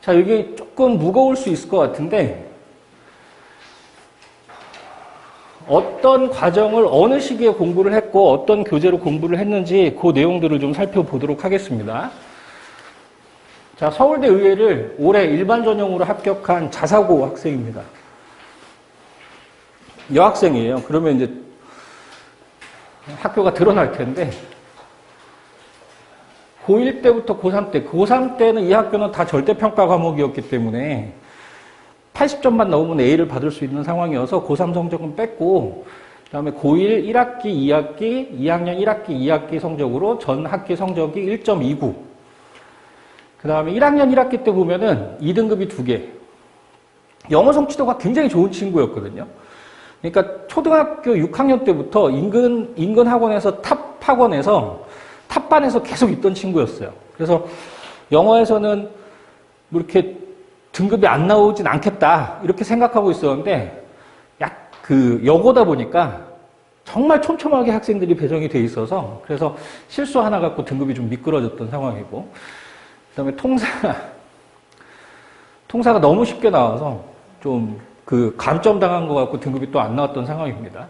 자, 이게 조금 무거울 수 있을 것 같은데, 어떤 과정을 어느 시기에 공부를 했고, 어떤 교재로 공부를 했는지 그 내용들을 좀 살펴보도록 하겠습니다. 자, 서울대 의예를 올해 일반 전형으로 합격한 자사고 학생입니다. 여학생이에요. 그러면 이제 학교가 드러날 텐데, 고1 때부터 고3 때, 고3 때는 이 학교는 다 절대평가 과목이었기 때문에 80점만 넘으면 A를 받을 수 있는 상황이어서 고3 성적은 뺐고, 그 다음에 고1 1학기, 2학기, 2학년 1학기, 2학기 성적으로 전 학기 성적이 1.29. 그 다음에 1학년 1학기 때 보면은 2등급이 2개. 영어 성취도가 굉장히 좋은 친구였거든요. 그러니까 초등학교 6학년 때부터 인근 학원에서 탑 학원에서 탑반에서 계속 있던 친구였어요. 그래서 영어에서는 뭐 이렇게 등급이 안 나오진 않겠다 이렇게 생각하고 있었는데 여고다 보니까 정말 촘촘하게 학생들이 배정이 돼 있어서 그래서 실수 하나 갖고 등급이 좀 미끄러졌던 상황이고, 그다음에 통사가 너무 쉽게 나와서 좀 감점 당한 거 갖고 등급이 또 안 나왔던 상황입니다.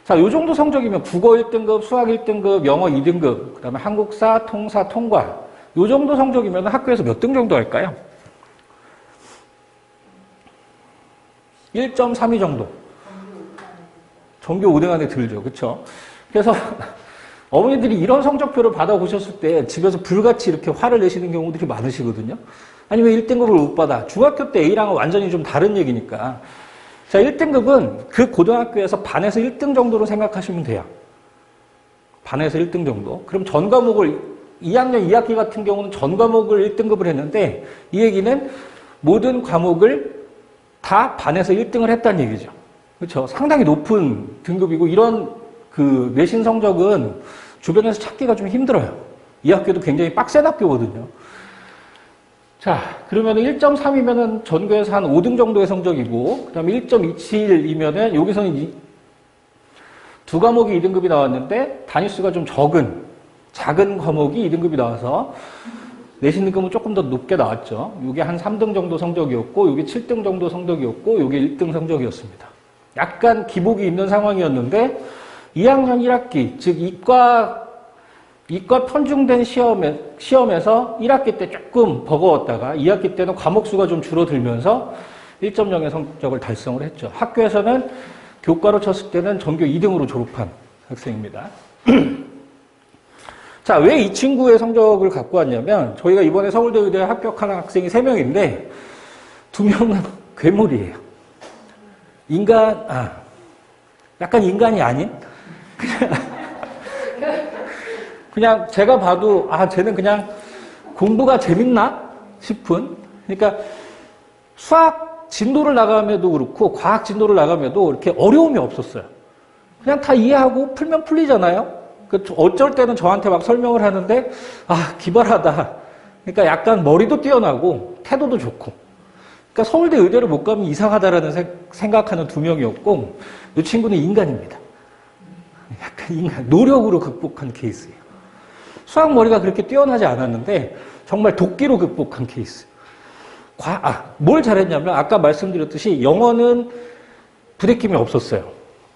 자, 요 정도 성적이면 국어 1등급, 수학 1등급, 영어 2등급, 그 다음에 한국사, 통사, 통과. 요 정도 성적이면 학교에서 몇 등 정도 할까요? 1.32 정도. 전교 5등 안에 들죠. 그쵸? 그래서 어머니들이 이런 성적표를 받아보셨을 때 집에서 불같이 이렇게 화를 내시는 경우들이 많으시거든요. 아니, 왜 1등급을 못 받아? 중학교 때 A랑은 완전히 좀 다른 얘기니까. 자, 1등급은 그 고등학교에서 반에서 1등 정도로 생각하시면 돼요. 반에서 1등 정도. 그럼 전 과목을 2학년 2학기 같은 경우는 전 과목을 1등급을 했는데 이 얘기는 모든 과목을 다 반에서 1등을 했다는 얘기죠. 그렇죠? 상당히 높은 등급이고 이런 내신 성적은 주변에서 찾기가 좀 힘들어요. 이 학교도 굉장히 빡센 학교거든요. 자, 그러면 1.3이면은 전교에서 한 5등 정도의 성적이고, 그 다음에 1.27이면은 여기서는 두 과목이 2등급이 나왔는데 단위수가 좀 작은 과목이 2등급이 나와서 내신 등급은 조금 더 높게 나왔죠. 이게 한 3등 정도 성적이었고, 이게 7등 정도 성적이었고, 이게 1등 성적이었습니다. 약간 기복이 있는 상황이었는데 2학년 1학기, 즉 이과 편중된 시험에서 1학기 때 조금 버거웠다가 2학기 때는 과목 수가 좀 줄어들면서 1.0의 성적을 달성을 했죠. 학교에서는 교과로 쳤을 때는 전교 2등으로 졸업한 학생입니다. 자, 왜 이 친구의 성적을 갖고 왔냐면 저희가 이번에 서울대 의대에 합격한 학생이 3명인데 2명은 괴물이에요. 약간 인간이 아닌? 그냥 제가 봐도 쟤는 그냥 공부가 재밌나 싶은. 그러니까 수학 진도를 나가면도 그렇고 과학 진도를 나가면도 이렇게 어려움이 없었어요. 그냥 다 이해하고 풀면 풀리잖아요. 어쩔 때는 저한테 막 설명을 하는데 기발하다. 그러니까 약간 머리도 뛰어나고 태도도 좋고. 그러니까 서울대 의대를 못 가면 이상하다라는 생각하는 2명이었고 이 친구는 인간입니다. 약간 노력으로 극복한 케이스예요. 수학 머리가 그렇게 뛰어나지 않았는데 정말 도끼로 극복한 케이스. 뭘 잘했냐면 아까 말씀드렸듯이 영어는 부대낌이 없었어요.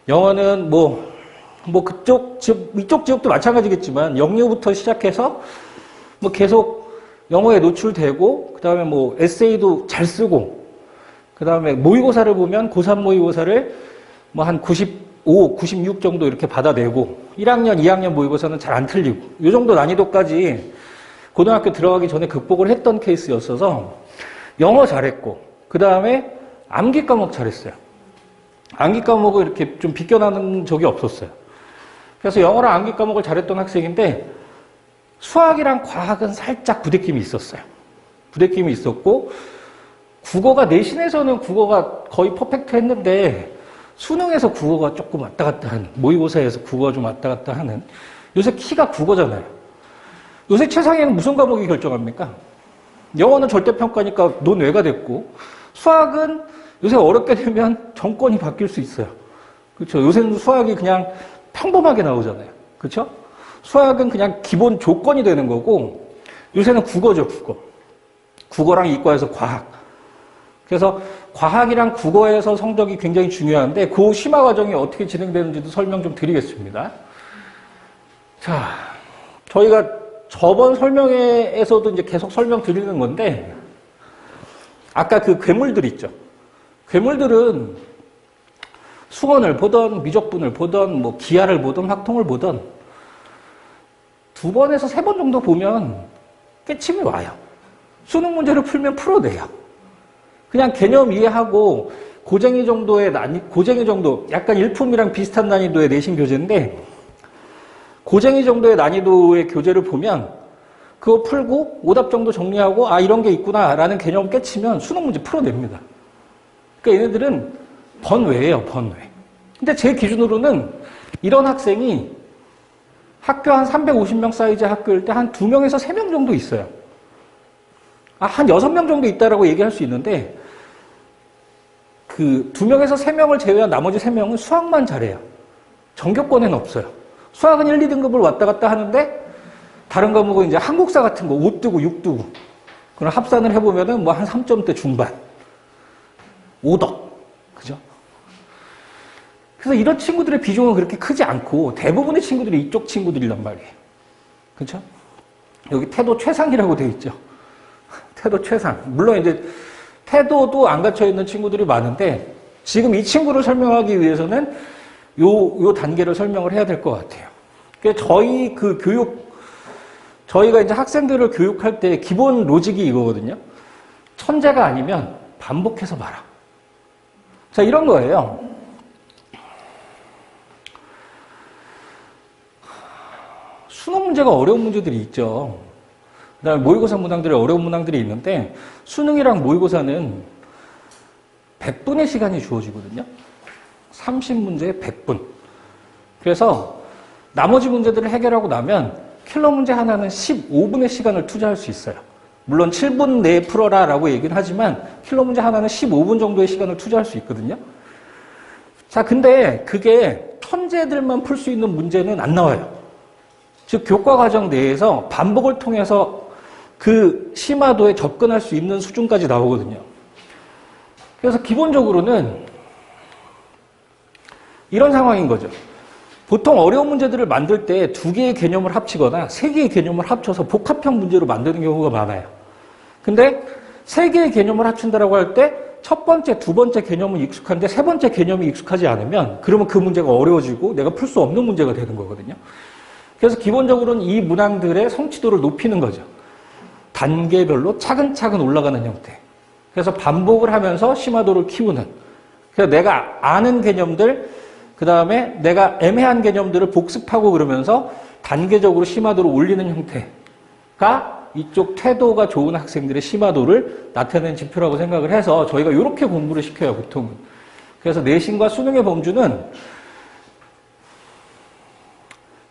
영어는 이쪽 지역도 마찬가지겠지만 영유부터 시작해서 계속 영어에 노출되고 그 다음에 에세이도 잘 쓰고 그 다음에 모의고사를 보면 고3 모의고사를 한 95, 96 정도 이렇게 받아내고 1학년, 2학년 모의고사는 잘 안 틀리고 이 정도 난이도까지 고등학교 들어가기 전에 극복을 했던 케이스였어서 영어 잘했고 그 다음에 암기 과목 잘했어요. 암기 과목을 이렇게 좀 비껴나는 적이 없었어요. 그래서 영어랑 암기 과목을 잘했던 학생인데 수학이랑 과학은 살짝 부대낌이 있었어요. 부대낌이 있었고 국어가 내신에서는 국어가 거의 퍼펙트 했는데 수능에서 국어가 조금 왔다 갔다 하는, 모의고사에서 국어가 좀 왔다 갔다 하는. 요새 키가 국어잖아요. 요새 최상위는 무슨 과목이 결정합니까? 영어는 절대평가니까 논외가 됐고 수학은 요새 어렵게 되면 정권이 바뀔 수 있어요. 그렇죠? 요새는 수학이 그냥 평범하게 나오잖아요. 그렇죠? 수학은 그냥 기본 조건이 되는 거고 요새는 국어죠, 국어. 국어랑 이과에서 과학. 그래서 과학이랑 국어에서 성적이 굉장히 중요한데 그 심화 과정이 어떻게 진행되는지도 설명 좀 드리겠습니다. 자, 저희가 저번 설명회에서도 이제 계속 설명드리는 건데 아까 그 괴물들 있죠. 괴물들은 수원을 보던 미적분을 보던 뭐 기하를 보던 확통을 보던 2번에서 3번 정도 보면 깨침이 와요. 수능 문제를 풀면 풀어내요. 그냥 개념 이해하고 고쟁이 정도의 고쟁이 정도, 약간 일품이랑 비슷한 난이도의 내신 교재인데 고쟁이 정도의 난이도의 교재를 보면 그거 풀고 오답 정도 정리하고 아 이런 게 있구나라는 개념 깨치면 수능 문제 풀어냅니다. 그러니까 얘네들은 번외예요, 번외. 근데 제 기준으로는 이런 학생이 학교 한 350명 사이즈 학교일 때 한 2명에서 3명 정도 있어요. 한 6명 정도 있다라고 얘기할 수 있는데 그 2명에서 3명을 제외한 나머지 3명은 수학만 잘해요. 전교권에는 없어요. 수학은 1, 2등급을 왔다 갔다 하는데 다른 과목은 이제 한국사 같은 거 5 뜨고 6 뜨고 그럼 합산을 해보면은 뭐 한 3점대 중반 5덕 그죠? 그래서 이런 친구들의 비중은 그렇게 크지 않고 대부분의 친구들이 이쪽 친구들이란 말이에요. 그렇죠? 여기 태도 최상이라고 되어 있죠. 태도 최상. 물론 이제 태도도 안 갖춰 있는 친구들이 많은데 지금 이 친구를 설명하기 위해서는 요 단계를 설명을 해야 될 것 같아요. 그러니까 저희 그 저희가 이제 학생들을 교육할 때 기본 로직이 이거거든요. 천재가 아니면 반복해서 봐라. 자, 이런 거예요. 수능 문제가 어려운 문제들이 있죠. 그다음에 모의고사 문항들이 어려운 문항들이 있는데 수능이랑 모의고사는 100분의 시간이 주어지거든요. 30문제에 100분. 그래서 나머지 문제들을 해결하고 나면 킬러 문제 하나는 15분의 시간을 투자할 수 있어요. 물론 7분 내에 풀어라 라고 얘기는 하지만 킬러 문제 하나는 15분 정도의 시간을 투자할 수 있거든요. 자, 근데 그게 천재들만 풀 수 있는 문제는 안 나와요. 즉 교과 과정 내에서 반복을 통해서 그 심화도에 접근할 수 있는 수준까지 나오거든요. 그래서 기본적으로는 이런 상황인 거죠. 보통 어려운 문제들을 만들 때 2개의 개념을 합치거나 3개의 개념을 합쳐서 복합형 문제로 만드는 경우가 많아요. 근데 3개의 개념을 합친다라고 할 때 첫 번째, 두 번째 개념은 익숙한데 세 번째 개념이 익숙하지 않으면 그러면 그 문제가 어려워지고 내가 풀 수 없는 문제가 되는 거거든요. 그래서 기본적으로는 이 문항들의 성취도를 높이는 거죠. 단계별로 차근차근 올라가는 형태. 그래서 반복을 하면서 심화도를 키우는. 그래서 내가 아는 개념들, 그 다음에 내가 애매한 개념들을 복습하고 그러면서 단계적으로 심화도를 올리는 형태가 이쪽 태도가 좋은 학생들의 심화도를 나타내는 지표라고 생각을 해서 저희가 이렇게 공부를 시켜요, 보통은. 그래서 내신과 수능의 범주는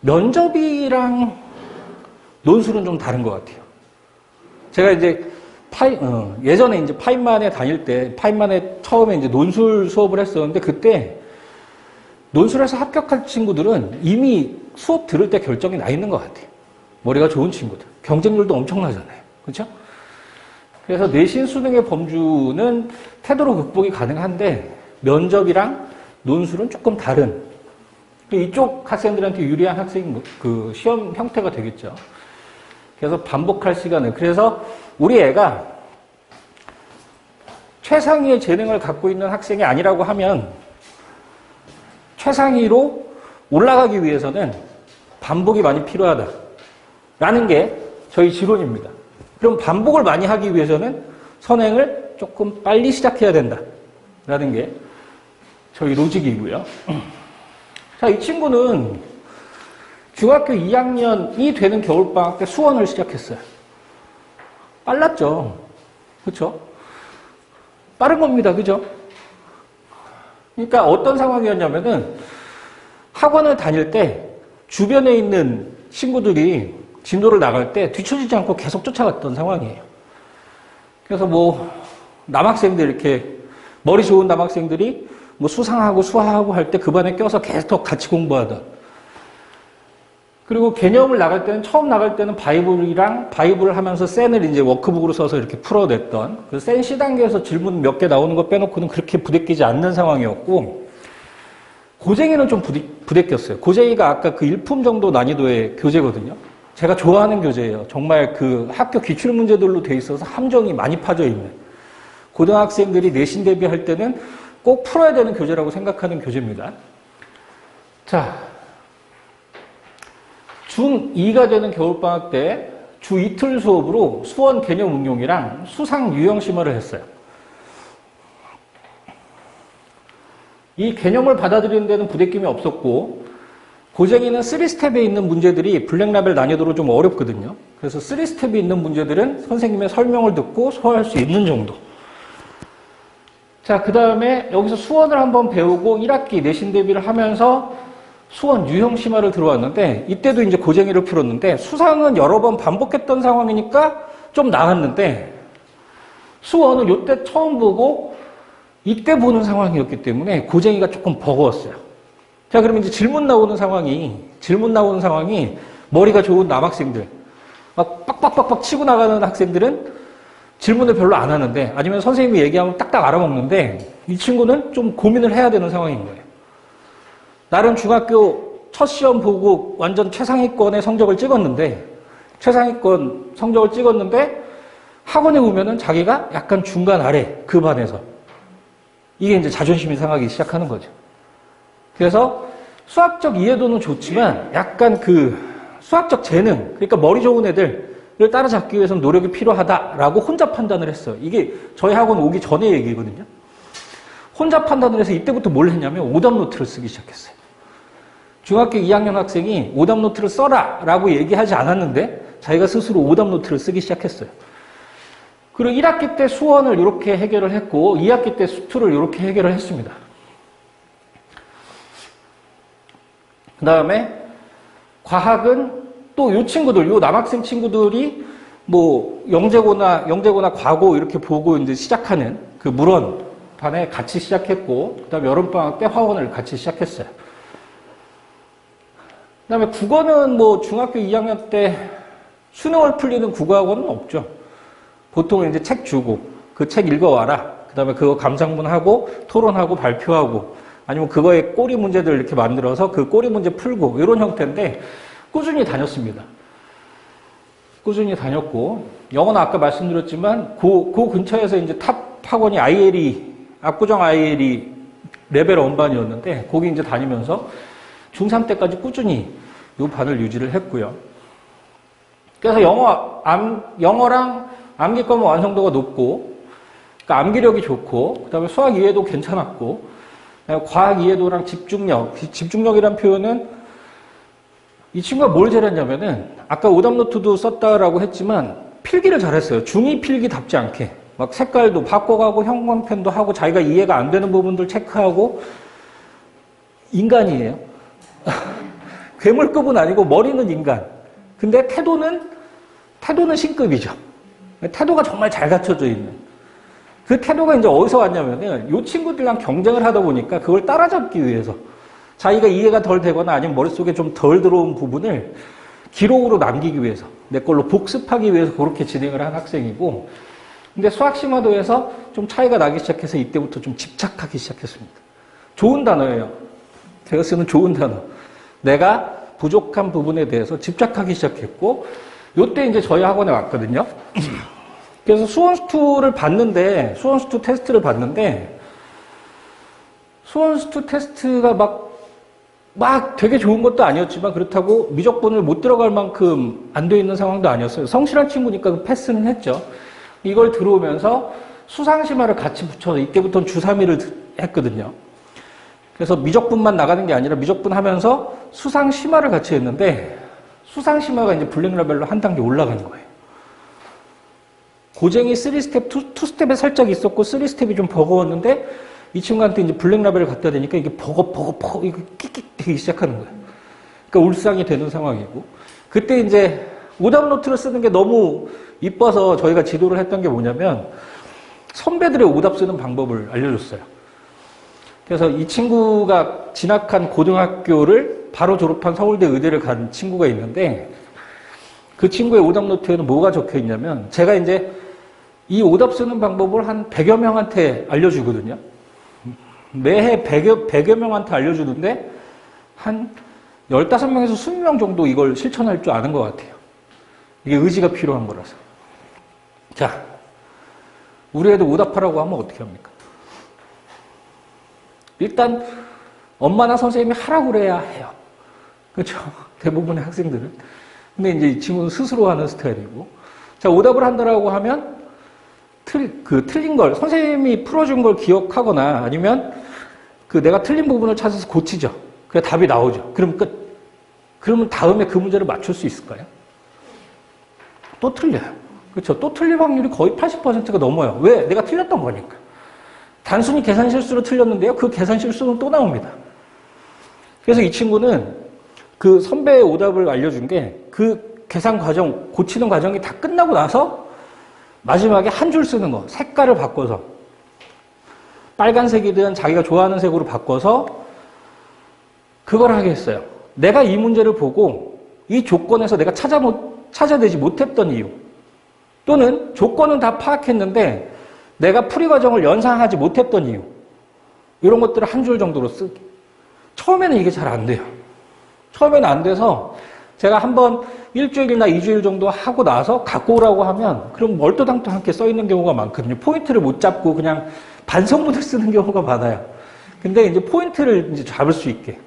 면접이랑 논술은 좀 다른 것 같아요. 제가 이제 예전에 이제 파인만에 다닐 때, 파인만에 처음에 이제 논술 수업을 했었는데 그때 논술에서 합격할 친구들은 이미 수업 들을 때 결정이 나 있는 것 같아요. 머리가 좋은 친구들. 경쟁률도 엄청나잖아요. 그렇죠? 그래서 내신 수능의 범주는 태도로 극복이 가능한데 면접이랑 논술은 조금 다른 이쪽 학생들한테 유리한 학생 그 시험 형태가 되겠죠. 그래서 반복할 시간을 그래서 우리 애가 최상위의 재능을 갖고 있는 학생이 아니라고 하면 최상위로 올라가기 위해서는 반복이 많이 필요하다라는 게 저희 지론입니다. 그럼 반복을 많이 하기 위해서는 선행을 조금 빨리 시작해야 된다라는 게 저희 로직이고요. 자, 이 친구는 중학교 2학년이 되는 겨울방학 때 수원을 시작했어요. 빨랐죠. 그렇죠? 빠른 겁니다. 그죠? 그러니까 어떤 상황이었냐면은 학원을 다닐 때 주변에 있는 친구들이 진도를 나갈 때 뒤처지지 않고 계속 쫓아갔던 상황이에요. 그래서 뭐 남학생들 이렇게 머리 좋은 남학생들이 뭐 수상하고 수하하고 할 때 그 반에 껴서 계속 같이 공부하던 그리고 개념을 나갈 때는, 처음 나갈 때는 바이블을 하면서 센을 이제 워크북으로 써서 이렇게 풀어냈던, 그 센 C 단계에서 질문 몇 개 나오는 거 빼놓고는 그렇게 부대끼지 않는 상황이었고, 고쟁이는 좀 부대꼈어요. 고쟁이가 아까 그 일품 정도 난이도의 교재거든요. 제가 좋아하는 교재예요. 정말 그 학교 기출 문제들로 돼 있어서 함정이 많이 파져 있는, 고등학생들이 내신 대비할 때는 꼭 풀어야 되는 교재라고 생각하는 교재입니다. 자, 중2가 되는 겨울방학 때 주 이틀 수업으로 수원 개념 응용이랑 수상 유형 심화를 했어요. 이 개념을 받아들이는 데는 부대낌이 없었고, 고쟁이는 3스텝에 있는 문제들이 블랙라벨 난이도로 좀 어렵거든요. 그래서 3스텝에 있는 문제들은 선생님의 설명을 듣고 소화할 수 있는 정도. 자, 그 다음에 여기서 수원을 한번 배우고 1학기 내신 대비를 하면서 수원 유형 심화를 들어왔는데, 이때도 이제 고쟁이를 풀었는데, 수상은 여러 번 반복했던 상황이니까 좀 나았는데, 수원은 이때 처음 보고 이때 보는 상황이었기 때문에 고쟁이가 조금 버거웠어요. 자, 그러면 이제 질문 나오는 상황이 머리가 좋은 남학생들, 막 빡빡빡빡 치고 나가는 학생들은 질문을 별로 안 하는데, 아니면 선생님이 얘기하면 딱딱 알아먹는데, 이 친구는 좀 고민을 해야 되는 상황인 거예요. 나름 중학교 첫 시험 보고 완전 최상위권의 성적을 찍었는데, 학원에 오면은 자기가 약간 중간 아래 그 반에서, 이게 이제 자존심이 상하기 시작하는 거죠. 그래서 수학적 이해도는 좋지만 약간 그 수학적 재능, 그러니까 머리 좋은 애들을 따라잡기 위해서는 노력이 필요하다라고 혼자 판단을 했어요. 이게 저희 학원 오기 전의 얘기거든요. 혼자 판단을 해서 이때부터 뭘 했냐면 오답 노트를 쓰기 시작했어요. 중학교 2학년 학생이 오답 노트를 써라 라고 얘기하지 않았는데 자기가 스스로 오답 노트를 쓰기 시작했어요. 그리고 1학기 때 수원을 이렇게 해결을 했고 2학기 때 수투를 이렇게 해결을 했습니다. 그 다음에 과학은 또 요 친구들, 요 남학생 친구들이 뭐 영재고나 과고 이렇게 보고 이제 시작하는 그 물원 반에 같이 시작했고, 그 다음에 여름방학 때 화원을 같이 시작했어요. 그 다음에 국어는 뭐 중학교 2학년 때 수능을 풀리는 국어학원은 없죠. 보통은 이제 책 주고 그 책 읽어와라. 그 다음에 그거 감상문하고 토론하고 발표하고 아니면 그거에 꼬리 문제들 이렇게 만들어서 그 꼬리 문제 풀고 이런 형태인데 꾸준히 다녔습니다. 꾸준히 다녔고, 영어는 아까 말씀드렸지만 그 근처에서 이제 탑 학원이 압구정 IL이 레벨 원반이었는데 거기 이제 다니면서 중3 때까지 꾸준히 이 반을 유지를 했고요. 그래서 영어랑 암기과목 완성도가 높고, 그러니까 암기력이 좋고, 그 다음에 수학 이해도 괜찮았고, 과학 이해도랑 집중력이란 표현은 이 친구가 뭘 잘했냐면은, 아까 오답노트도 썼다라고 했지만, 필기를 잘했어요. 중2 필기답지 않게. 막 색깔도 바꿔가고, 형광펜도 하고, 자기가 이해가 안 되는 부분들 체크하고, 인간이에요. 괴물급은 아니고, 머리는 인간. 근데 태도는 신급이죠. 태도가 정말 잘 갖춰져 있는. 그 태도가 이제 어디서 왔냐면은, 이 친구들이랑 경쟁을 하다 보니까 그걸 따라잡기 위해서, 자기가 이해가 덜 되거나 아니면 머릿속에 좀 덜 들어온 부분을 기록으로 남기기 위해서, 내 걸로 복습하기 위해서 그렇게 진행을 한 학생이고, 근데 수학 심화도에서 좀 차이가 나기 시작해서 이때부터 좀 집착하기 시작했습니다. 좋은 단어예요. 제가 쓰는 좋은 단어. 내가 부족한 부분에 대해서 집착하기 시작했고, 요때 이제 저희 학원에 왔거든요. 그래서 수원스투 테스트를 봤는데, 수원스투 테스트가 막 되게 좋은 것도 아니었지만 그렇다고 미적분을 못 들어갈 만큼 안 돼 있는 상황도 아니었어요. 성실한 친구니까 패스는 했죠. 이걸 들어오면서 수상심화를 같이 붙여서 이때부터는 주3일을 했거든요. 그래서 미적분만 나가는 게 아니라 미적분 하면서 수상심화를 같이 했는데, 수상심화가 이제 블랙라벨로 한 단계 올라가는 거예요. 고쟁이 3스텝, 2스텝에 살짝 있었고 3스텝이 좀 버거웠는데 이 친구한테 이제 블랙라벨을 갖다 대니까 이게 이거 끽끽 되기 시작하는 거예요. 그러니까 울상이 되는 상황이고, 그때 이제 오답 노트를 쓰는 게 너무 이뻐서 저희가 지도를 했던 게 뭐냐면 선배들의 오답 쓰는 방법을 알려줬어요. 그래서 이 친구가 진학한 고등학교를 바로 졸업한 서울대 의대를 간 친구가 있는데 그 친구의 오답 노트에는 뭐가 적혀 있냐면 제가 이제 이 오답 쓰는 방법을 한 100여 명한테 알려주거든요. 매해 100여 명한테 알려주는데 한 15명에서 20명 정도 이걸 실천할 줄 아는 것 같아요. 이게 의지가 필요한 거라서. 자, 우리 애들 오답하라고 하면 어떻게 합니까? 일단 엄마나 선생님이 하라고 그래야 해요. 그렇죠? 대부분의 학생들은. 근데 이제 이 친구는 스스로 하는 스타일이고. 자, 오답을 한다라고 하면 틀린 걸 선생님이 풀어준 걸 기억하거나 아니면 내가 틀린 부분을 찾아서 고치죠. 그래 답이 나오죠. 그럼 끝. 그러면 다음에 그 문제를 맞출 수 있을까요? 또 틀려요. 그렇죠? 또 틀릴 확률이 거의 80%가 넘어요. 왜? 내가 틀렸던 거니까. 단순히 계산 실수로 틀렸는데요. 그 계산 실수는 또 나옵니다. 그래서 이 친구는 그 선배의 오답을 알려준 게 그 계산 과정, 고치는 과정이 다 끝나고 나서 마지막에 한 줄 쓰는 거, 색깔을 바꿔서 빨간색이든 자기가 좋아하는 색으로 바꿔서 그걸 하게 했어요. 내가 이 문제를 보고 이 조건에서 내가 찾아내지 못했던 이유 또는 조건은 다 파악했는데 내가 풀이 과정을 연상하지 못했던 이유 이런 것들을 한 줄 정도로 쓰기. 처음에는 이게 잘 안 돼요. 처음에는 안 돼서 제가 한번 일주일이나 2주일 정도 하고 나서 갖고 오라고 하면 그럼 멀토당토하게 써 있는 경우가 많거든요. 포인트를 못 잡고 그냥 반성문을 쓰는 경우가 많아요. 근데 이제 포인트를 이제 잡을 수 있게.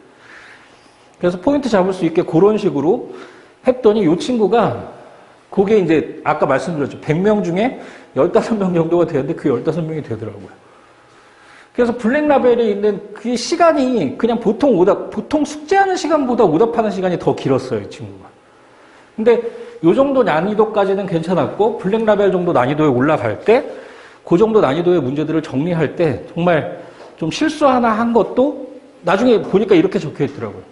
그래서 포인트 잡을 수 있게 그런 식으로 했더니 이 친구가 그게 이제 아까 말씀드렸죠. 100명 중에 15명 정도가 되는데 그 15명이 되더라고요. 그래서 블랙라벨에 있는 그 시간이 그냥 보통 숙제하는 시간보다 오답하는 시간이 더 길었어요, 이 친구가. 근데 요 정도 난이도까지는 괜찮았고, 블랙라벨 정도 난이도에 올라갈 때, 그 정도 난이도의 문제들을 정리할 때, 정말 좀 실수 하나 한 것도 나중에 보니까 이렇게 적혀 있더라고요.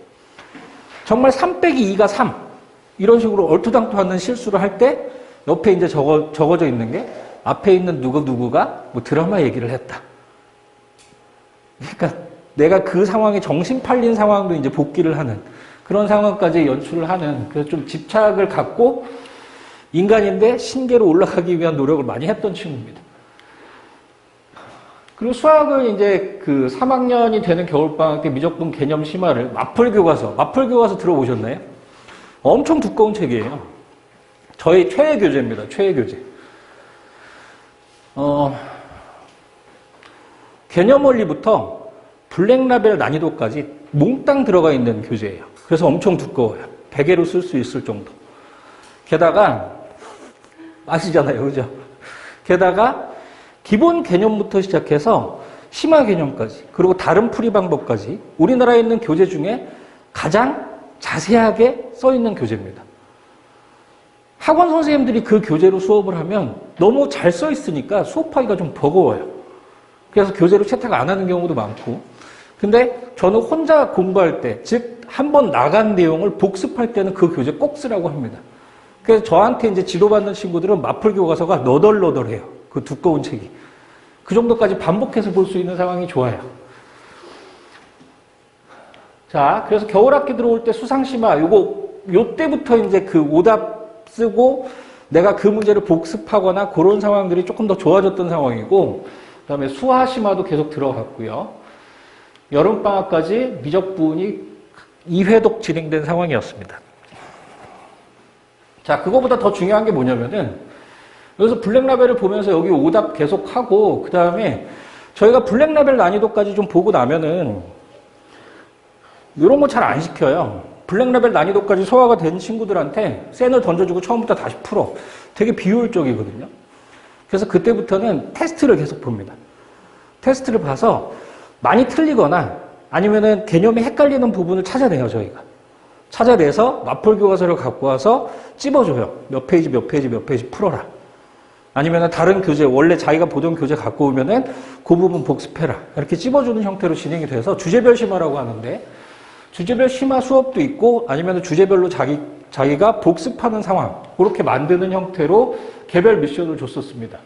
정말 3 빼기 2가 3. 이런 식으로 얼토당토하는 실수를 할 때, 옆에 이제 적어져 있는 게, 앞에 있는 누구가 뭐 드라마 얘기를 했다. 그러니까 내가 그 상황에 정신 팔린 상황도 이제 복기를 하는 그런 상황까지 연출을 하는 그래서 좀 집착을 갖고 인간인데 신계로 올라가기 위한 노력을 많이 했던 친구입니다. 그리고 수학을 이제 그 3학년이 되는 겨울방학 때 미적분 개념 심화를 마플교과서 들어보셨나요? 엄청 두꺼운 책이에요. 저희 최애 교재입니다. 최애 교재. 개념 원리부터 블랙라벨 난이도까지 몽땅 들어가 있는 교재예요. 그래서 엄청 두꺼워요. 베개로 쓸 수 있을 정도. 게다가 아시잖아요, 그죠? 게다가 기본 개념부터 시작해서 심화 개념까지 그리고 다른 풀이 방법까지 우리나라에 있는 교재 중에 가장 자세하게 써 있는 교재입니다. 학원 선생님들이 그 교재로 수업을 하면 너무 잘 써 있으니까 수업하기가 좀 버거워요. 그래서 교재로 채택 안 하는 경우도 많고. 근데 저는 혼자 공부할 때, 즉, 한번 나간 내용을 복습할 때는 그 교재 꼭 쓰라고 합니다. 그래서 저한테 이제 지도받는 친구들은 마플 교과서가 너덜너덜해요. 그 두꺼운 책이. 그 정도까지 반복해서 볼 수 있는 상황이 좋아요. 자, 그래서 겨울학기 들어올 때 수상심화, 요때부터 이제 그 오답 쓰고 내가 그 문제를 복습하거나 그런 상황들이 조금 더 좋아졌던 상황이고, 그 다음에 수화심화도 계속 들어갔고요. 여름방학까지 미적분이 2회독 진행된 상황이었습니다. 자, 그거보다 더 중요한 게 뭐냐면은, 여기서 블랙라벨을 보면서 여기 오답 계속하고, 그 다음에 저희가 블랙라벨 난이도까지 좀 보고 나면은, 이런 거 잘 안 시켜요. 블랙라벨 난이도까지 소화가 된 친구들한테 센을 던져주고 처음부터 다시 풀어. 되게 비효율적이거든요. 그래서 그때부터는 테스트를 계속 봅니다. 테스트를 봐서 많이 틀리거나 아니면은 개념이 헷갈리는 부분을 찾아내요, 저희가. 찾아내서 마플 교과서를 갖고 와서 찝어줘요. 몇 페이지 풀어라. 아니면은 다른 교재, 원래 자기가 보던 교재 갖고 오면은 그 부분 복습해라. 이렇게 찝어주는 형태로 진행이 돼서 주제별 심화라고 하는데, 주제별 심화 수업도 있고 아니면 주제별로 자기가 복습하는 상황 그렇게 만드는 형태로 개별 미션을 줬었습니다.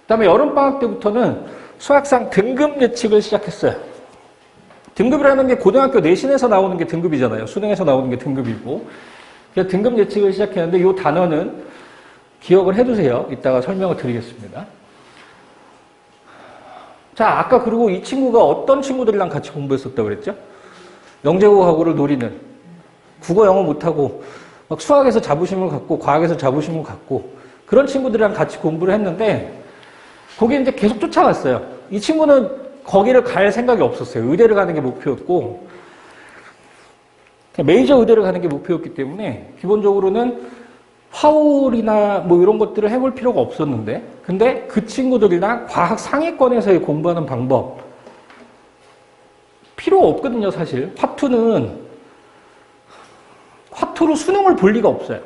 그다음에 여름방학 때부터는 수학상 등급 예측을 시작했어요. 등급이라는 게 고등학교 내신에서 나오는 게 등급이잖아요. 수능에서 나오는 게 등급이고. 그래서 등급 예측을 시작했는데 이 단어는 기억을 해두세요. 이따가 설명을 드리겠습니다. 자, 아까 그리고 이 친구가 어떤 친구들이랑 같이 공부했었다고 그랬죠? 영재고하고를 노리는, 국어 영어 못하고 막 수학에서 자부심을 갖고 과학에서 자부심을 갖고 그런 친구들이랑 같이 공부를 했는데 거기 이제 계속 쫓아갔어요. 이 친구는 거기를 갈 생각이 없었어요. 의대를 가는 게 목표였고 메이저 의대를 가는 게 목표였기 때문에 기본적으로는 화울이나 뭐 이런 것들을 해볼 필요가 없었는데 근데 그 친구들이랑 과학 상위권에서의 공부하는 방법 필요 없거든요. 사실 화투로 수능을 볼 리가 없어요.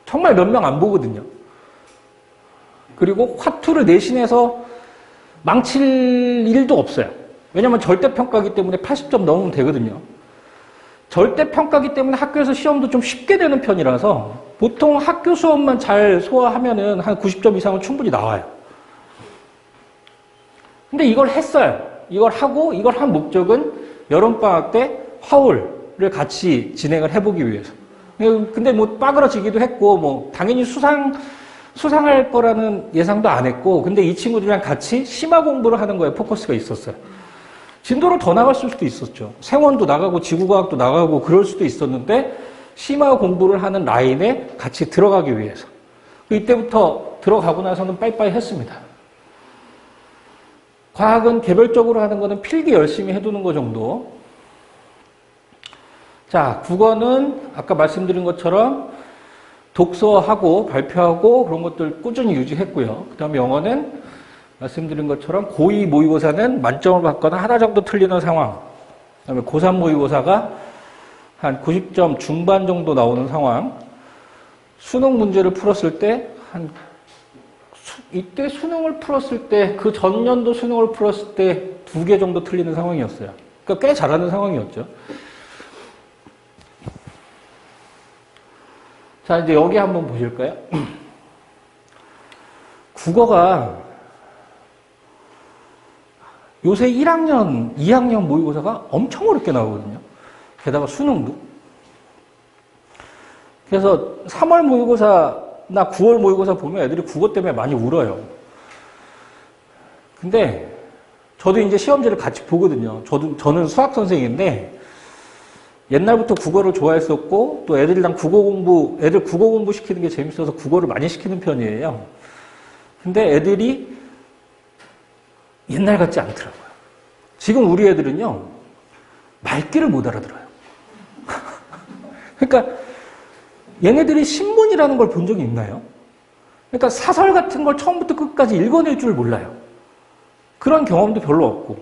정말 몇 명 안 보거든요. 그리고 화투를 내신해서 망칠 일도 없어요. 왜냐하면 절대평가기 때문에 80점 넘으면 되거든요. 절대평가기 때문에 학교에서 시험도 좀 쉽게 되는 편이라서 보통 학교 수업만 잘 소화하면은 한 90점 이상은 충분히 나와요. 근데 이걸 했어요. 이걸 하고 이걸 한 목적은 여름방학 때 화울을 같이 진행을 해보기 위해서. 근데 뭐 빠그러지기도 했고 뭐 당연히 수상할 거라는 예상도 안 했고 근데 이 친구들이랑 같이 심화 공부를 하는 거에 포커스가 있었어요. 진도를 더 나갔을 수도 있었죠. 생원도 나가고 지구과학도 나가고 그럴 수도 있었는데 심화 공부를 하는 라인에 같이 들어가기 위해서. 이때부터 들어가고 나서는 빠이빠이 했습니다. 과학은 개별적으로 하는 거는 필기 열심히 해두는 거 정도. 자, 국어는 아까 말씀드린 것처럼 독서하고 발표하고 그런 것들 꾸준히 유지했고요. 그 다음에 영어는 말씀드린 것처럼 고2 모의고사는 만점을 받거나 하나 정도 틀리는 상황. 그 다음에 고3 모의고사가 한 90점 중반 정도 나오는 상황. 수능 문제를 풀었을 때 이때 수능을 풀었을 때 그 전년도 수능을 풀었을 때 2개 정도 틀리는 상황이었어요. 그러니까 꽤 잘하는 상황이었죠. 자, 이제 여기 한번 보실까요? 국어가 요새 1학년, 2학년 모의고사가 엄청 어렵게 나오거든요. 게다가 수능도. 그래서 3월 모의고사나 9월 모의고사 보면 애들이 국어 때문에 많이 울어요. 근데 저도 이제 시험지를 같이 보거든요. 저는 수학 선생인데 옛날부터 국어를 좋아했었고 또 애들 국어 공부 시키는 게 재밌어서 국어를 많이 시키는 편이에요. 근데 애들이 옛날 같지 않더라고요. 지금 우리 애들은요, 말귀를 못 알아들어요. 그러니까 얘네들이 신문이라는 걸 본 적이 있나요? 그러니까 사설 같은 걸 처음부터 끝까지 읽어낼 줄 몰라요. 그런 경험도 별로 없고.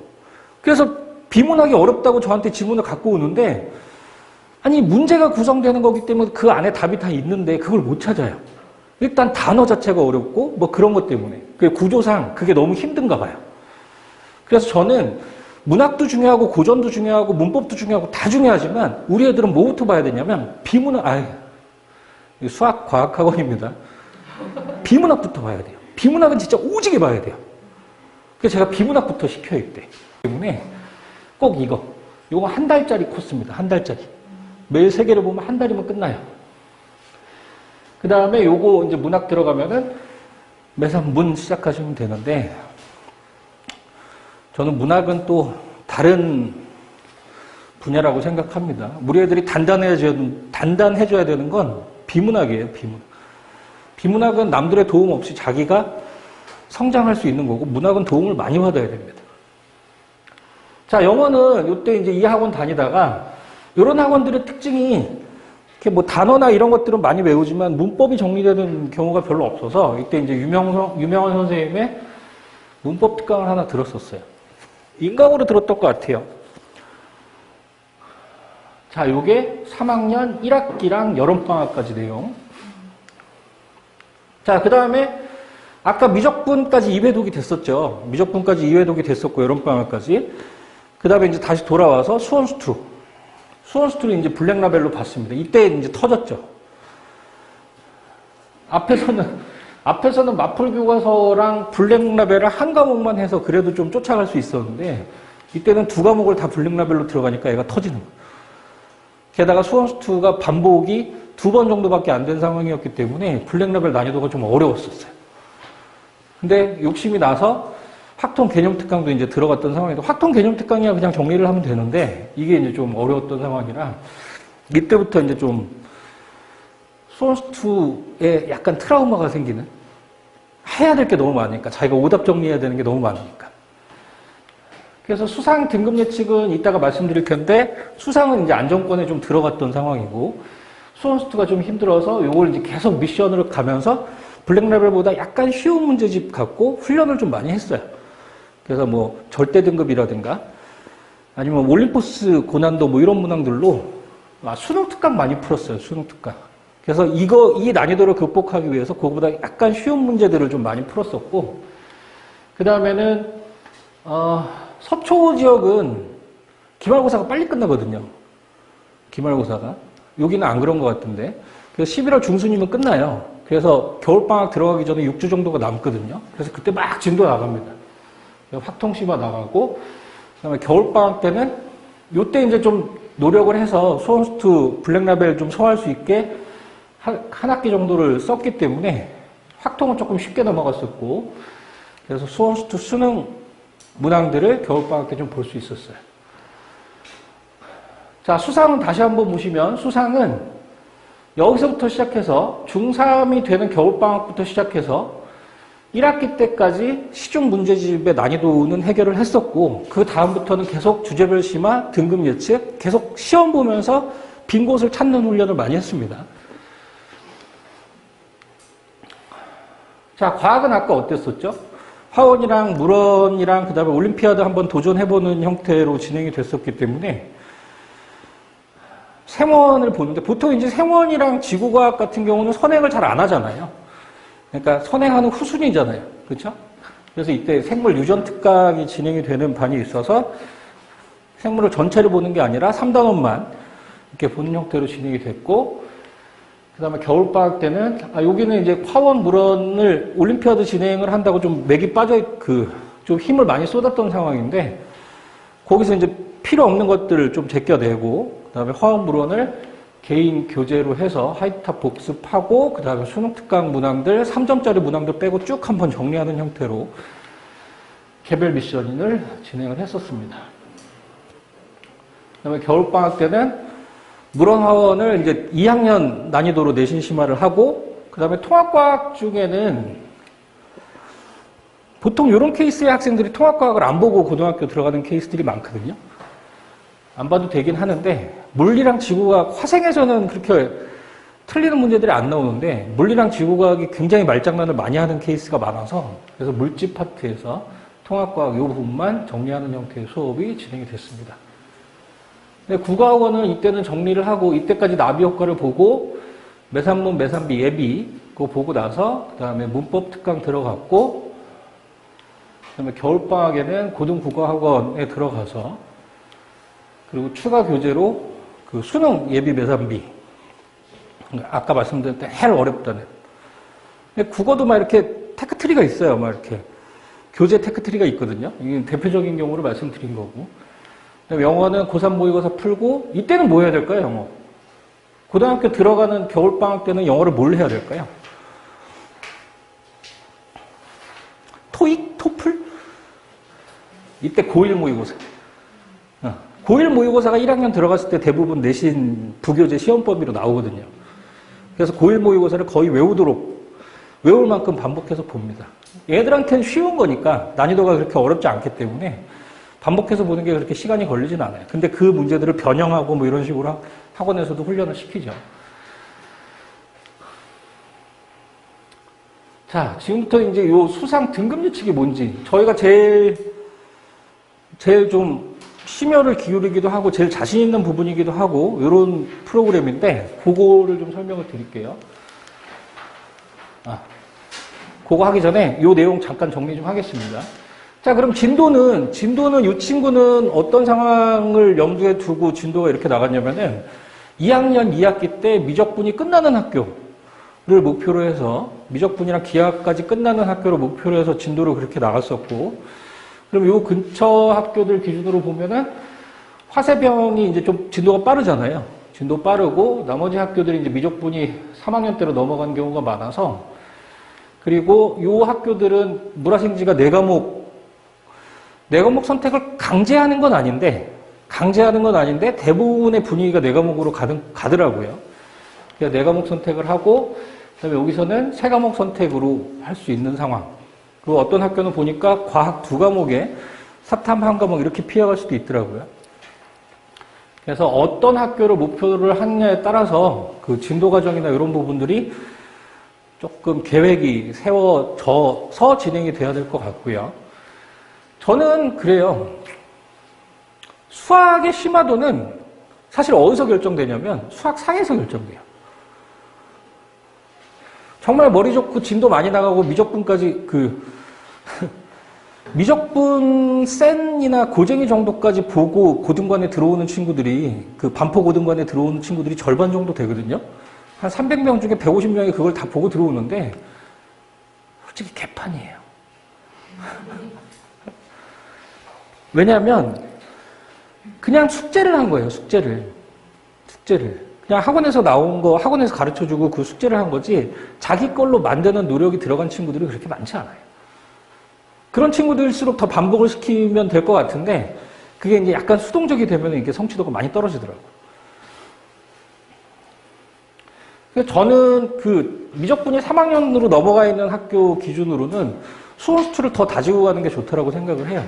그래서 비문학이 어렵다고 저한테 지문을 갖고 오는데 아니 문제가 구성되는 거기 때문에 그 안에 답이 다 있는데 그걸 못 찾아요. 일단 단어 자체가 어렵고 뭐 그런 것 때문에 구조상 그게 너무 힘든가 봐요. 그래서 저는 문학도 중요하고 고전도 중요하고 문법도 중요하고 다 중요하지만 우리 애들은 뭐부터 봐야 되냐면 수학 과학학원입니다. 비문학부터 봐야 돼요. 비문학은 진짜 오지게 봐야 돼요. 그래서 제가 비문학부터 시켜요 이때. 때문에 꼭 이거 한 달짜리 코스입니다. 한 달짜리. 매일 3개를 보면 한 달이면 끝나요. 그 다음에 요거 이제 문학 들어가면은 매상 문 시작하시면 되는데 저는 문학은 또 다른 분야라고 생각합니다. 우리 애들이 단단해져야 되는 건 비문학이에요. 비문학은 남들의 도움 없이 자기가 성장할 수 있는 거고 문학은 도움을 많이 받아야 됩니다. 자, 영어는 이때 이제 이 학원 다니다가 이런 학원들의 특징이 이렇게 뭐 단어나 이런 것들은 많이 외우지만 문법이 정리되는 경우가 별로 없어서 이때 이제 유명한 선생님의 문법 특강을 하나 들었었어요. 인강으로 들었던 것 같아요. 자, 요게 3학년 1학기랑 여름방학까지 내용. 자, 그 다음에 아까 미적분까지 2회독이 됐었죠. 미적분까지 2회독이 됐었고 여름방학까지. 그 다음에 이제 다시 돌아와서 수원스투를 이제 블랙라벨로 봤습니다. 이때 이제 터졌죠. 앞에서는 마플 교과서랑 블랙라벨을 한 과목만 해서 그래도 좀 쫓아갈 수 있었는데 이때는 두 과목을 다 블랙라벨로 들어가니까 애가 터지는 거예요. 게다가 수험수투가 반복이 2번 정도밖에 안 된 상황이었기 때문에 블랙라벨 난이도가 좀 어려웠었어요. 근데 욕심이 나서 확통 개념 특강도 이제 들어갔던 상황인데, 확통 개념 특강이야 그냥 정리를 하면 되는데, 이게 이제 좀 어려웠던 상황이라, 이때부터 이제 좀 수험수투에 약간 트라우마가 생기는, 해야 될 게 너무 많으니까, 자기가 오답 정리해야 되는 게 너무 많으니까. 그래서 수상 등급 예측은 이따가 말씀드릴 텐데, 수상은 이제 안정권에 좀 들어갔던 상황이고, 수험수투가 좀 힘들어서 요걸 이제 계속 미션으로 가면서 블랙라벨보다 약간 쉬운 문제집 갖고 훈련을 좀 많이 했어요. 그래서 뭐 절대 등급이라든가 아니면 올림포스 고난도 뭐 이런 문항들로 수능 특강 많이 풀었어요. 수능 특강. 그래서 이 난이도를 극복하기 위해서 그거보다 약간 쉬운 문제들을 좀 많이 풀었었고, 그 다음에는 서초 지역은 기말고사가 빨리 끝나거든요. 기말고사가. 여기는 안 그런 것 같은데. 그래서 11월 중순이면 끝나요. 그래서 겨울방학 들어가기 전에 6주 정도가 남거든요. 그래서 그때 막 진도 나갑니다. 확통심화 나가고, 그 다음에 겨울방학 때는 요때 이제 좀 노력을 해서 수험수투 블랙라벨 좀 소화할 수 있게 한 학기 정도를 썼기 때문에 확통은 조금 쉽게 넘어갔었고, 그래서 수험수투 수능 문항들을 겨울방학 때 좀 볼 수 있었어요. 자, 수상은 다시 한번 보시면, 수상은 여기서부터 시작해서 중3이 되는 겨울방학부터 시작해서 1학기 때까지 시중 문제집의 난이도는 해결을 했었고, 그 다음부터는 계속 주제별 심화, 등급 예측, 계속 시험 보면서 빈 곳을 찾는 훈련을 많이 했습니다. 자, 과학은 아까 어땠었죠? 화원이랑 물원이랑 그 다음에 올림피아드 한번 도전해보는 형태로 진행이 됐었기 때문에 생원을 보는데, 보통 이제 생원이랑 지구과학 같은 경우는 선행을 잘 안 하잖아요. 그러니까 선행하는 후순위잖아요. 그렇죠? 그래서 이때 생물 유전 특강이 진행이 되는 반이 있어서 생물을 전체를 보는 게 아니라 3단원만 이렇게 보는 형태로 진행이 됐고, 그 다음에 겨울방학 때는, 여기는 이제 화원 물원을 올림피아드 진행을 한다고 좀 맥이 좀 힘을 많이 쏟았던 상황인데, 거기서 이제 필요 없는 것들을 좀 제껴내고, 그 다음에 화원 물원을 개인 교재로 해서 하이탑 복습하고, 그 다음에 수능 특강 문항들, 3점짜리 문항들 빼고 쭉 한번 정리하는 형태로 개별 미션을 진행을 했었습니다. 그 다음에 겨울방학 때는 물원화원을 이제 2학년 난이도로 내신 심화를 하고, 그 다음에 통합과학 중에는 보통 이런 케이스의 학생들이 통합과학을 안 보고 고등학교 들어가는 케이스들이 많거든요. 안 봐도 되긴 하는데, 물리랑 지구과학, 화생에서는 그렇게 틀리는 문제들이 안 나오는데, 물리랑 지구과학이 굉장히 말장난을 많이 하는 케이스가 많아서, 그래서 물집 파트에서 통합과학 이 부분만 정리하는 형태의 수업이 진행이 됐습니다. 근데 국어학원은 이때는 정리를 하고, 이때까지 나비 효과를 보고, 매산문, 매산비, 예비, 그거 보고 나서, 그 다음에 문법 특강 들어갔고, 그 다음에 겨울방학에는 고등국어학원에 들어가서, 그리고 추가 교재로 그 수능 예비 매산비, 아까 말씀드렸던 헬 어렵다는. 근데 국어도 막 이렇게 테크트리가 있어요. 막 이렇게 교재 테크트리가 있거든요. 이게 대표적인 경우로 말씀드린 거고. 영어는 고3 모의고사 풀고, 이때는 뭐 해야 될까요, 영어? 고등학교 들어가는 겨울방학 때는 영어를 뭘 해야 될까요? 토익? 토플? 이때 고1 모의고사. 고1 모의고사가 1학년 들어갔을 때 대부분 내신 부교재 시험범위로 나오거든요. 그래서 고1 모의고사를 거의 외울 만큼 반복해서 봅니다. 얘들한테는 쉬운 거니까 난이도가 그렇게 어렵지 않기 때문에 반복해서 보는 게 그렇게 시간이 걸리진 않아요. 근데 그 문제들을 변형하고 뭐 이런 식으로 학원에서도 훈련을 시키죠. 자, 지금부터 이제 요 수상 등급 예측이 뭔지, 저희가 제일 좀 심혈을 기울이기도 하고 제일 자신 있는 부분이기도 하고 이런 프로그램인데, 그거를 좀 설명을 드릴게요. 그거 하기 전에 이 내용 잠깐 정리 좀 하겠습니다. 자, 그럼 진도는 이 친구는 어떤 상황을 염두에 두고 진도가 이렇게 나갔냐면은 2학년 2학기 때 미적분이 끝나는 학교를 목표로 해서, 미적분이랑 기하까지 끝나는 학교를 목표로 해서 진도를 그렇게 나갔었고, 그럼 요 근처 학교들 기준으로 보면은 화세병이 이제 좀 진도가 빠르잖아요. 진도 빠르고 나머지 학교들이 이제 미적분이 3학년 때로 넘어간 경우가 많아서 그리고 요 학교들은 물화생지가 4과목 선택을 강제하는 건 아닌데 대부분의 분위기가 4과목으로 가더라고요. 그래서 4과목 선택을 하고 그다음에 여기서는 3과목 선택으로 할 수 있는 상황. 그리고 어떤 학교는 보니까 과학 2과목에 사탐 1과목 이렇게 피해갈 수도 있더라고요. 그래서 어떤 학교를 목표를 하느냐에 따라서 그 진도 과정이나 이런 부분들이 조금 계획이 세워져서 진행이 돼야 될 것 같고요. 저는 그래요. 수학의 심화도는 사실 어디서 결정되냐면 수학상에서 결정돼요. 정말 머리 좋고 진도 많이 나가고 미적분까지 미적분 센이나 고쟁이 정도까지 보고 고등관에 들어오는 친구들이 반포 고등관에 들어오는 친구들이 절반 정도 되거든요. 한 300명 중에 150명이 그걸 다 보고 들어오는데 솔직히 개판이에요. 왜냐하면 그냥 숙제를 한 거예요. 숙제를. 그냥 학원에서 나온 거 학원에서 가르쳐주고 그 숙제를 한 거지 자기 걸로 만드는 노력이 들어간 친구들이 그렇게 많지 않아요. 그런 친구들일수록 더 반복을 시키면 될 것 같은데 그게 이제 약간 수동적이 되면 이게 성취도가 많이 떨어지더라고요. 그래서 저는 미적분이 3학년으로 넘어가 있는 학교 기준으로는 수원 수투를 더 다지고 가는 게 좋다고 생각을 해요.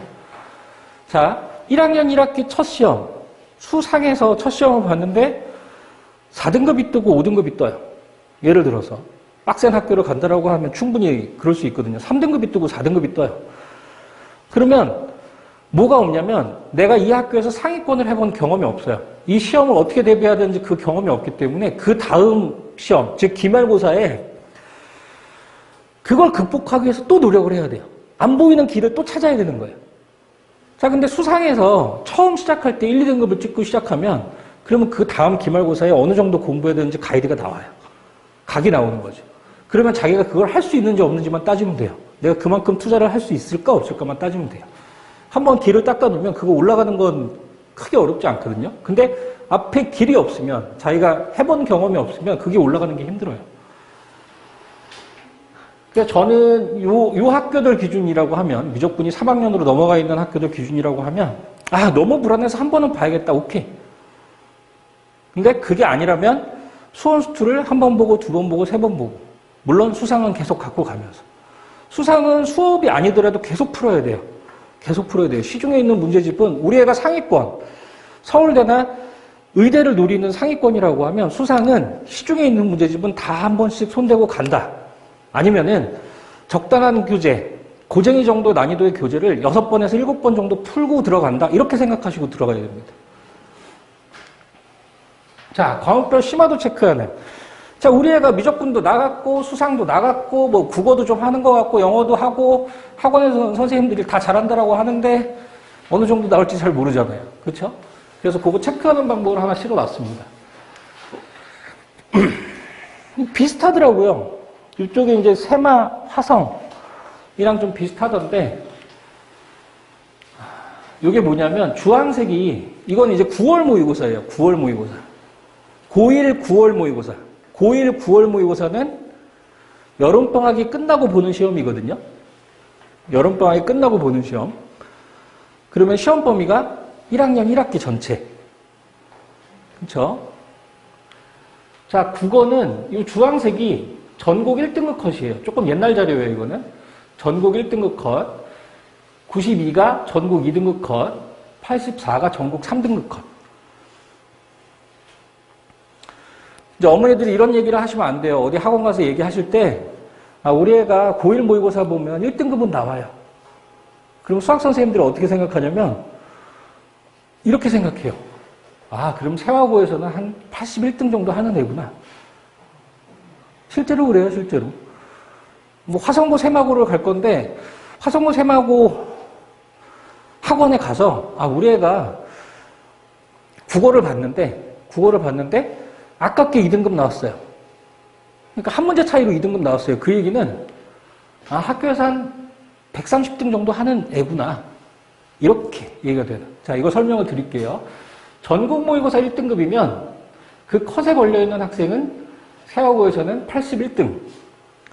자, 1학년 1학기 첫 시험, 수상에서 첫 시험을 봤는데 4등급이 뜨고 5등급이 떠요. 예를 들어서 빡센 학교를 간다라고 하면 충분히 그럴 수 있거든요. 3등급이 뜨고 4등급이 떠요. 그러면 뭐가 없냐면 내가 이 학교에서 상위권을 해본 경험이 없어요. 이 시험을 어떻게 대비해야 되는지 그 경험이 없기 때문에 그 다음 시험, 즉 기말고사에 그걸 극복하기 위해서 또 노력을 해야 돼요. 안 보이는 길을 또 찾아야 되는 거예요. 자, 근데 수상에서 처음 시작할 때 1, 2등급을 찍고 시작하면 그러면 그 다음 기말고사에 어느 정도 공부해야 되는지 가이드가 나와요. 각이 나오는 거죠. 그러면 자기가 그걸 할 수 있는지 없는지만 따지면 돼요. 내가 그만큼 투자를 할 수 있을까 없을까만 따지면 돼요. 한번 길을 닦아놓으면 그거 올라가는 건 크게 어렵지 않거든요. 근데 앞에 길이 없으면 자기가 해본 경험이 없으면 그게 올라가는 게 힘들어요. 그러니까 저는 요 학교들 기준이라고 하면 미적분이 3학년으로 넘어가 있는 학교들 기준이라고 하면 너무 불안해서 한 번은 봐야겠다. 오케이. 근데 그게 아니라면 수원수투를 한 번 보고 2번 보고 3번 보고 물론 수상은 계속 갖고 가면서 수상은 수업이 아니더라도 계속 풀어야 돼요. 계속 풀어야 돼요. 시중에 있는 문제집은 우리 애가 상위권 서울대나 의대를 노리는 상위권이라고 하면 수상은 시중에 있는 문제집은 다 한 번씩 손대고 간다. 아니면은 적당한 교재 고쟁이 정도 난이도의 교재를 6번에서 7번 정도 풀고 들어간다. 이렇게 생각하시고 들어가야 됩니다. 자, 과목별 심화도 체크하는. 자, 우리 애가 미적분도 나갔고, 수상도 나갔고, 뭐, 국어도 좀 하는 것 같고, 영어도 하고, 학원에서 선생님들이 다 잘한다라고 하는데, 어느 정도 나올지 잘 모르잖아요. 그렇죠? 그래서 그거 체크하는 방법을 하나 실어놨습니다. 비슷하더라고요. 이쪽에 이제 세마, 화성이랑 좀 비슷하던데, 이게 뭐냐면, 주황색이, 이건 이제 9월 모의고사예요. 9월 모의고사. 고1 9월 모의고사. 고1 9월 모의고사는 여름방학이 끝나고 보는 시험이거든요. 여름방학이 끝나고 보는 시험. 그러면 시험 범위가 1학년 1학기 전체. 그렇죠? 자, 국어는 이 주황색이 전국 1등급 컷이에요. 조금 옛날 자료예요, 이거는. 전국 1등급 컷. 92가 전국 2등급 컷. 84가 전국 3등급 컷. 이제 어머니들이 이런 얘기를 하시면 안 돼요. 어디 학원 가서 얘기하실 때, 우리 애가 고1 모의고사 보면 1등급은 나와요. 그럼 수학 선생님들이 어떻게 생각하냐면, 이렇게 생각해요. 그럼 세화고에서는 한 81등 정도 하는 애구나. 실제로 그래요, 실제로. 뭐 화성고 세마고를 갈 건데, 화성고 세마고 학원에 가서, 우리 애가 국어를 봤는데, 아깝게 2등급 나왔어요. 그러니까 한 문제 차이로 2등급 나왔어요. 그 얘기는 학교에서 한 130등 정도 하는 애구나. 이렇게 얘기가 되는. 자, 이거 설명을 드릴게요. 전국 모의고사 1등급이면 그 컷에 걸려있는 학생은 세화고에서는 81등,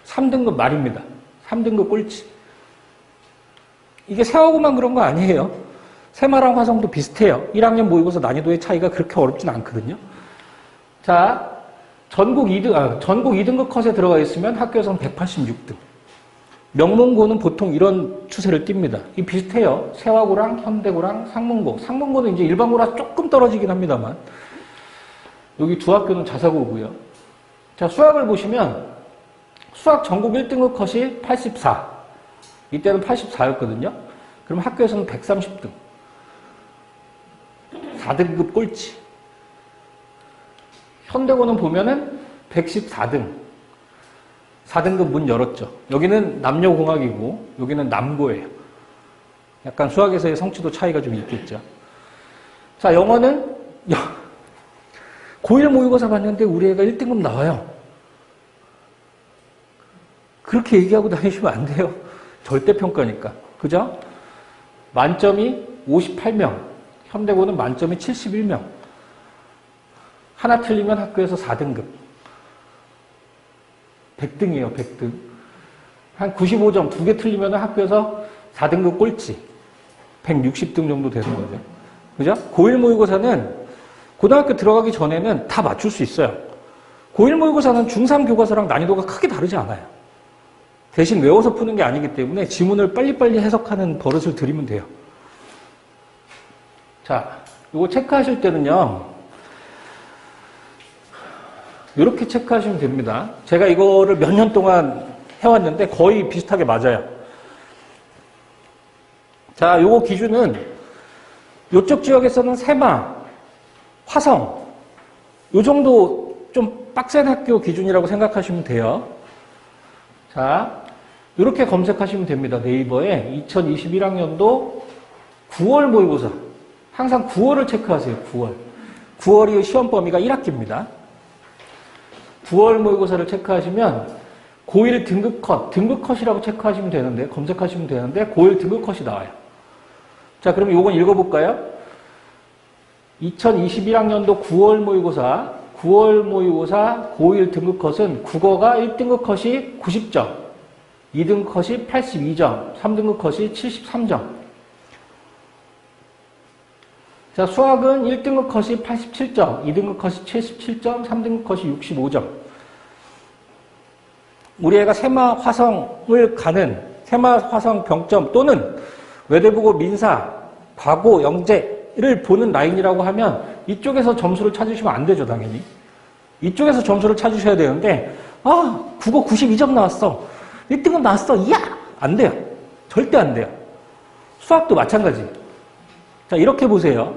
3등급 말입니다. 3등급 꼴찌. 이게 세화고만 그런 거 아니에요. 세마랑 화성도 비슷해요. 1학년 모의고사 난이도의 차이가 그렇게 어렵진 않거든요. 자, 전국 2등급 컷에 들어가 있으면 학교에서는 186등. 명문고는 보통 이런 추세를 띱니다. 이 비슷해요. 세화고랑 현대고랑 상문고. 상문고는 이제 일반고라 조금 떨어지긴 합니다만. 여기 두 학교는 자사고고요. 자, 수학을 보시면 수학 전국 1등급 컷이 84. 이때는 84였거든요. 그럼 학교에서는 130등. 4등급 꼴찌. 현대고는 보면은 114등. 4등급 문 열었죠. 여기는 남녀공학이고 여기는 남고예요. 약간 수학에서의 성취도 차이가 좀 있겠죠. 자, 영어는 고1 모의고사 봤는데 우리 애가 1등급 나와요. 그렇게 얘기하고 다니시면 안 돼요. 절대평가니까. 그죠? 만점이 58명. 현대고는 만점이 71명. 하나 틀리면 학교에서 4등급. 100등이에요, 100등. 한 95점, 2개 틀리면 학교에서 4등급 꼴찌. 160등 정도 되는 거죠. 그죠? 고1 모의고사는 고등학교 들어가기 전에는 다 맞출 수 있어요. 고1 모의고사는 중3 교과서랑 난이도가 크게 다르지 않아요. 대신 외워서 푸는 게 아니기 때문에 지문을 빨리빨리 해석하는 버릇을 들이면 돼요. 자, 이거 체크하실 때는요. 이렇게 체크하시면 됩니다. 제가 이거를 몇 년 동안 해왔는데 거의 비슷하게 맞아요. 자, 요거 기준은 요쪽 지역에서는 세마, 화성 요 정도 좀 빡센 학교 기준이라고 생각하시면 돼요. 자, 이렇게 검색하시면 됩니다. 네이버에 2021학년도 9월 모의고사. 항상 9월을 체크하세요. 9월. 9월이 시험 범위가 1학기입니다. 9월 모의고사를 체크하시면 고1 등급 컷이라고 체크하시면 되는데, 검색하시면 되는데 고1 등급 컷이 나와요. 자, 그럼 이건 읽어볼까요? 2021학년도 9월 모의고사 고1 등급 컷은 국어가 1등급 컷이 90점, 2등급 컷이 82점, 3등급 컷이 73점. 자, 수학은 1등급 컷이 87점, 2등급 컷이 77점, 3등급 컷이 65점. 우리 애가 세마 화성을 가는 세마 화성 병점 또는 외대보고 민사, 과고, 영재를 보는 라인이라고 하면 이쪽에서 점수를 찾으시면 안 되죠, 당연히. 이쪽에서 점수를 찾으셔야 되는데, 국어 92점 나왔어. 1등급 나왔어. 이야! 안 돼요. 절대 안 돼요. 수학도 마찬가지. 자, 이렇게 보세요.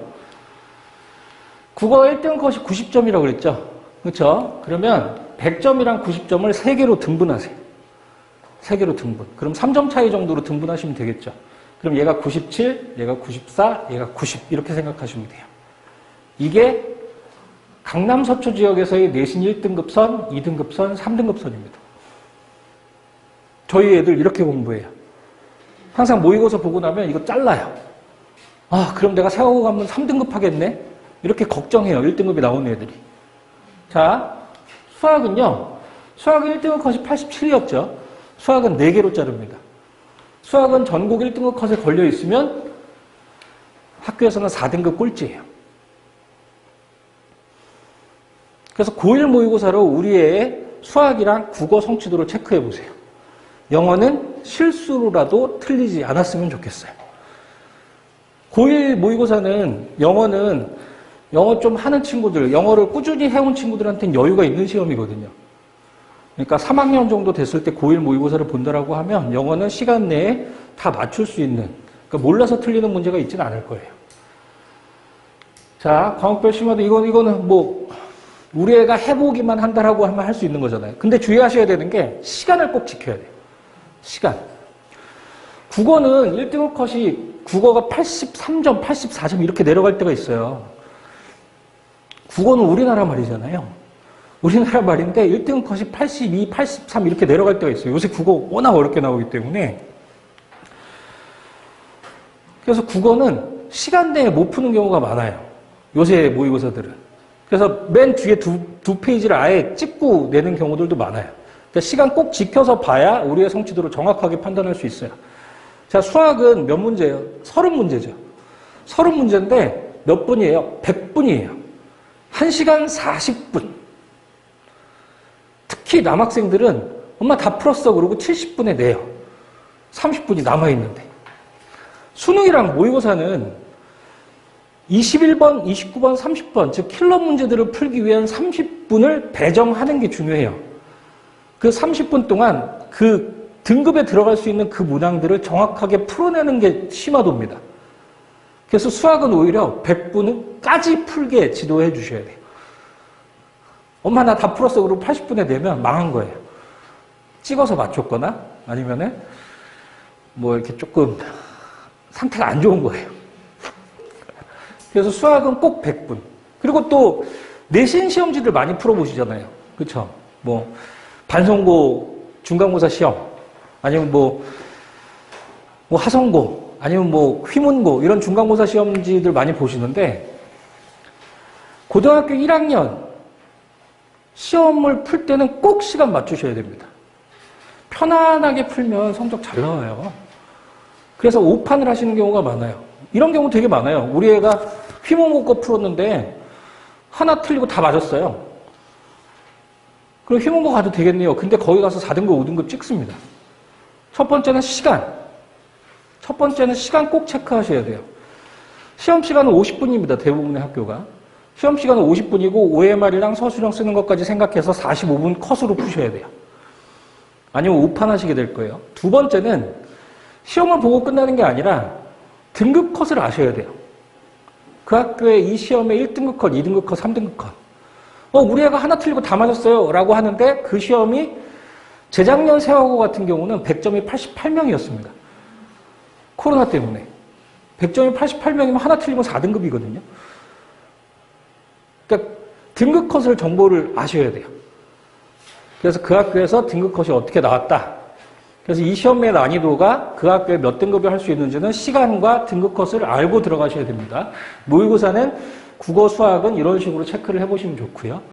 국어 1등급 컷이 90점이라고 그랬죠? 그렇죠? 그러면 100점이랑 90점을 3개로 등분하세요. 3개로 등분. 그럼 3점 차이 정도로 등분하시면 되겠죠? 그럼 얘가 97, 얘가 94, 얘가 90 이렇게 생각하시면 돼요. 이게 강남 서초 지역에서의 내신 1등급 선, 2등급 선, 3등급 선입니다. 저희 애들 이렇게 공부해요. 항상 모의고사 보고 나면 이거 잘라요. 그럼 내가 세화고 가면 3등급 하겠네? 이렇게 걱정해요. 1등급이 나오는 애들이. 자, 수학은요. 수학은 1등급 컷이 87이었죠. 수학은 4개로 자릅니다. 수학은 전국 1등급 컷에 걸려 있으면 학교에서는 4등급 꼴찌예요. 그래서 고1 모의고사로 우리 애의 수학이랑 국어 성취도를 체크해 보세요. 영어는 실수로라도 틀리지 않았으면 좋겠어요. 고1 모의고사는 영어 좀 하는 친구들, 영어를 꾸준히 해온 친구들한테는 여유가 있는 시험이거든요. 그러니까 3학년 정도 됐을 때 고1 모의고사를 본다라고 하면 영어는 시간 내에 다 맞출 수 있는, 그러니까 몰라서 틀리는 문제가 있지는 않을 거예요. 자, 과목별 심화도 이거는 뭐 우리 애가 해보기만 한다라고 하면 할 수 있는 거잖아요. 근데 주의하셔야 되는 게 시간을 꼭 지켜야 돼요. 시간. 국어는 1등급 컷이 국어가 83점, 84점 이렇게 내려갈 때가 있어요. 국어는 우리나라 말이잖아요. 우리나라 말인데 1등급 컷이 82, 83 이렇게 내려갈 때가 있어요. 요새 국어 워낙 어렵게 나오기 때문에 그래서 국어는 시간 내에 못 푸는 경우가 많아요. 요새 모의고사들은. 그래서 맨 뒤에 두 페이지를 아예 찍고 내는 경우들도 많아요. 그러니까 시간 꼭 지켜서 봐야 우리의 성취도를 정확하게 판단할 수 있어요. 자, 수학은 몇 문제예요? 30문제죠. 30문제인데 몇 분이에요? 100분이에요. 1시간 40분. 특히 남학생들은 엄마 다 풀었어 그러고 70분에 내요. 30분이 남아있는데. 수능이랑 모의고사는 21번, 29번, 30번, 즉 킬러 문제들을 풀기 위한 30분을 배정하는 게 중요해요. 그 30분 동안 그 등급에 들어갈 수 있는 그 문항들을 정확하게 풀어내는 게 심화도입니다. 그래서 수학은 오히려 100분까지 풀게 지도해 주셔야 돼요. 엄마 나 다 풀었어 그러고 80분에 내면 망한 거예요. 찍어서 맞췄거나 아니면은 뭐 이렇게 조금 상태가 안 좋은 거예요. 그래서 수학은 꼭 100분. 그리고 또 내신 시험지들 많이 풀어보시잖아요. 그렇죠? 뭐 반성고 중간고사 시험 아니면 뭐 하성고 아니면 뭐 휘문고 이런 중간고사 시험지들 많이 보시는데 고등학교 1학년 시험을 풀 때는 꼭 시간 맞추셔야 됩니다. 편안하게 풀면 성적 잘 나와요. 그래서 오판을 하시는 경우가 많아요. 이런 경우 되게 많아요. 우리 애가 휘문고 거 풀었는데 하나 틀리고 다 맞았어요. 그럼 휘문고 가도 되겠네요. 근데 거기 가서 4등급, 5등급 찍습니다. 첫 번째는 시간. 첫 번째는 시간 꼭 체크하셔야 돼요. 시험 시간은 50분입니다. 대부분의 학교가. 시험 시간은 50분이고 OMR이랑 서술형 쓰는 것까지 생각해서 45분 컷으로 푸셔야 돼요. 아니면 오판하시게 될 거예요. 두 번째는 시험을 보고 끝나는 게 아니라 등급 컷을 아셔야 돼요. 그 학교의 이 시험의 1등급 컷, 2등급 컷, 3등급 컷. 우리 애가 하나 틀리고 다 맞았어요. 라고 하는데 그 시험이 재작년 세화고 같은 경우는 100점이 88명이었습니다. 코로나 때문에. 100점이 88명이면 하나 틀리면 4등급이거든요. 그러니까 등급 컷을 정보를 아셔야 돼요. 그래서 그 학교에서 등급 컷이 어떻게 나왔다. 그래서 이 시험의 난이도가 그 학교에 몇 등급을 할 수 있는지는 시간과 등급 컷을 알고 들어가셔야 됩니다. 모의고사는 국어, 수학은 이런 식으로 체크를 해보시면 좋고요.